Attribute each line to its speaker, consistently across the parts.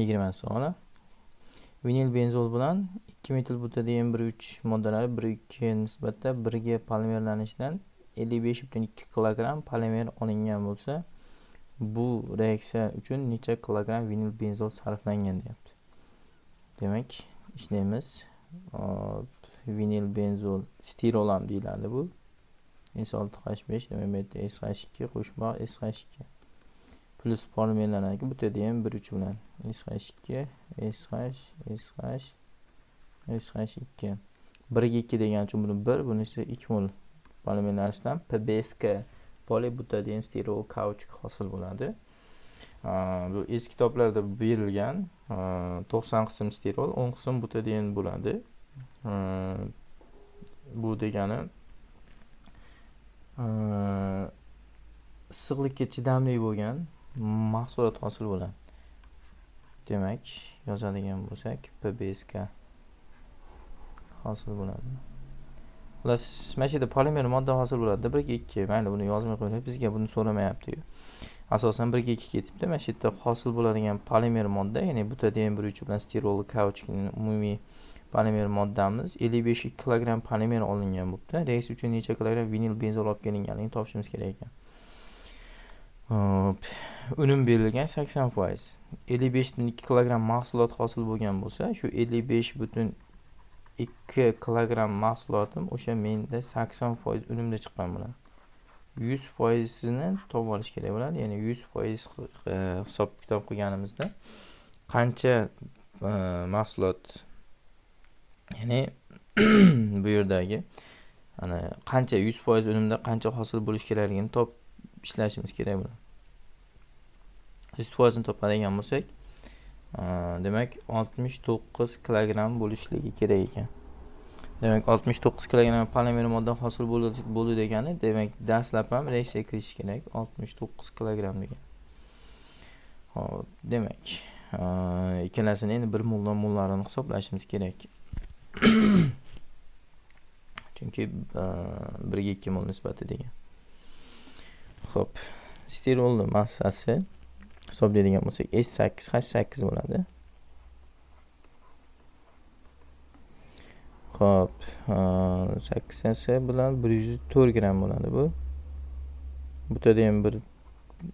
Speaker 1: 20 savol. Vinil benzol bilan 2 metil butadiyen 1,3 moddalari 1,2 nisbatda 1 ga polimerlanishidan 55,2 kilogram polimer olingan bo'lsa, bu reaksiya uchun necha kilogram vinil benzol sarflangan deyapti. Demak, ishlaymiz. Vinil benzol stirol ham deyiladi bu. S6H5 demak SH2 qo'shma SH2 plus polimerlanadi butadiyen 1,3 bilan SH2 SH2 1 ga 2 degan uchun buni 1, bunisi 2 mol polimerlanishdan PBSK polibutadiyen stirol kauchuk hosil bo'ladi. Bu eski kitoblarda berilgan 90 qism stirol, 10 qism butadiyen bo'ladi. Bu degani issiqlikka chidamli bo'lgan mahsulot hosil bo'ladi. Demak, yozadigan bo'lsak, PBSK hosil bo'ladi. Xullas, mana shu yerda polimer modda hosil bo'ladi. 1 ga 2. Mayli, buni yozmay qo'ying. Bizga buni so'ramayapti-yu. Asosan 1 ga 2 ketibdi. Mana shu yerda hosil bo'ladigan polimer modda, ya'ni butadiyen 1,3 bilan stirol kauchukning umumiy polimer moddamiz 55 kilogram polimer olingan bo'libdi. Reaksiya uchun necha kilogram vinil benzol olib kelinganligini topishimiz kerak ekan. Unum berilgan 80%. 55,2 kilogram mahsulot hosil bo'lgan bo'lsa, shu 55,2 kilogram mahsulotim o'sha menda 80% unumda chiqqan bo'ladi. 100%ni topib olish kerak bo'ladi. Ya'ni 100% hisob kitob qilganimizda qancha mahsulot, ya'ni bu yerdagi qancha 100% unumda qancha hosil bo'lish kerakligini topib ishlashimiz kerak bo'ladi. 100% ni topadigan bo'lsak, demak 69 kilogram bo'lishligi kerak ekan. Demak 69 kilogram polimer modda hosil bo'ldi degani, demak dastlab ham reaksiyaga kirishi kerak 69 kilogram degan. Xo'p, demak ikkalasini endi 1 moldan mollarini hisoblashimiz kerak. Chunki 1 ga 2 mol nisbati degan. Xo'p, stirolni massasi hisoblaydigan bo'lsak, S8H8 bo'ladi. Xo'p, 8 bilan 104 gram bo'ladi bu. Butadiyen bir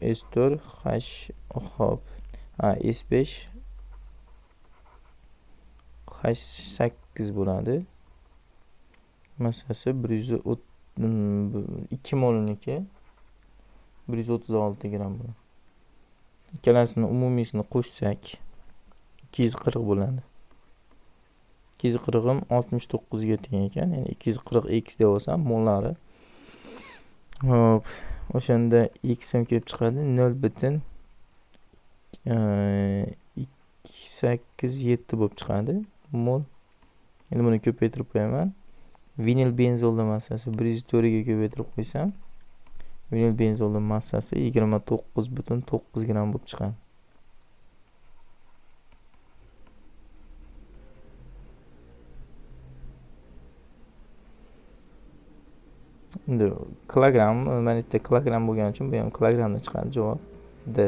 Speaker 1: S4 H xo'p. S5 H8 bo'ladi. Massasi 2 molniki 136 gram bo'ladi. Ikkalasini umumiysini qo'shsak 240 bo'ladi. 240 ham 69 ga teng ekan. Ya'ni 240x deb olsam mollari. Hop, o'shanda x ham kelib chiqadi 0,287 bo'lib chiqadi mol. Endi buni ko'paytirib qo'yaman. Vinil benzolning massasi 104 ga ko'paytirib qo'ysam, vinil benzolning massasi 29,9 gram bo'lib chiqadi. Endi kilogram, mana bu yerda kilogram bo'lgani uchun bu ham kilogramda chiqadi javob D.